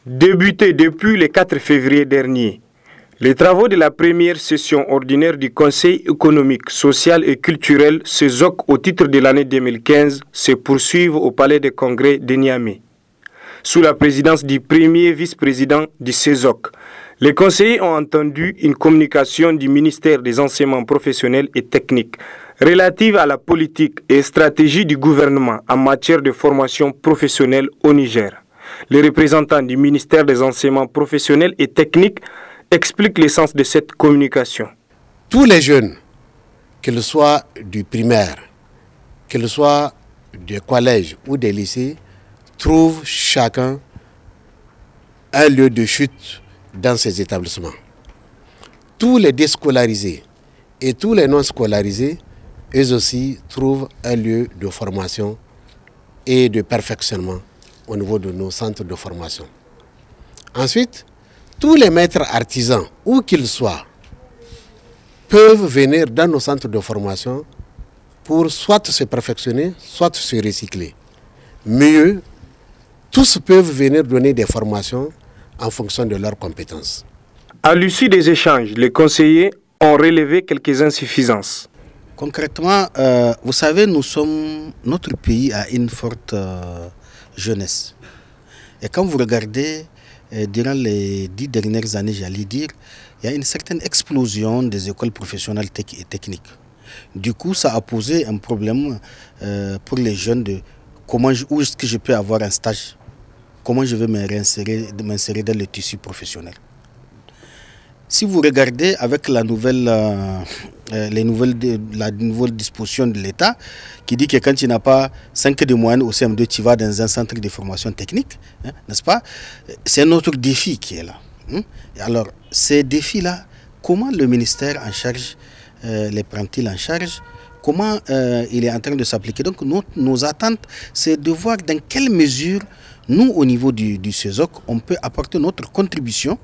Débuté depuis le 4 février dernier, les travaux de la première session ordinaire du Conseil économique, social et culturel CESOC au titre de l'année 2015 se poursuivent au Palais des Congrès de Niamey. Sous la présidence du premier vice-président du CESOC, les conseillers ont entendu une communication du ministère des Enseignements professionnels et techniques relative à la politique et stratégie du gouvernement en matière de formation professionnelle au Niger. Les représentants du ministère des Enseignements professionnels et techniques expliquent l'essence de cette communication. Tous les jeunes, qu'ils soient du primaire, qu'ils soient du collège ou des lycées, trouvent chacun un lieu de chute dans ces établissements. Tous les déscolarisés et tous les non scolarisés, eux aussi, trouvent un lieu de formation et de perfectionnement au niveau de nos centres de formation. Ensuite, tous les maîtres artisans, où qu'ils soient, peuvent venir dans nos centres de formation pour soit se perfectionner, soit se recycler. Mieux, tous peuvent venir donner des formations en fonction de leurs compétences. À l'issue des échanges, les conseillers ont relevé quelques insuffisances. Concrètement, vous savez, notre pays a une forte jeunesse. Et quand vous regardez, durant les 10 dernières années, j'allais dire, il y a une certaine explosion des écoles professionnelles et techniques. Du coup, ça a posé un problème pour les jeunes de où est-ce que je peux avoir un stage, comment je vais m'insérer dans le tissu professionnel. Si vous regardez avec la nouvelle disposition de l'État qui dit que quand tu n'as pas 5 de moyenne au CM2, tu vas dans un centre de formation technique, hein, n'est-ce pas? C'est un autre défi qui est là. Hein? Alors, ces défis-là, comment le ministère en charge les prend-il en charge? Comment il est en train de s'appliquer? Donc, nos attentes, c'est de voir dans quelle mesure, nous, au niveau du CESOC, on peut apporter notre contribution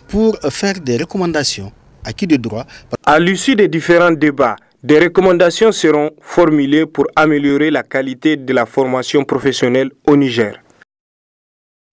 pour faire des recommandations acquis de droit. À l'issue des différents débats, des recommandations seront formulées pour améliorer la qualité de la formation professionnelle au Niger.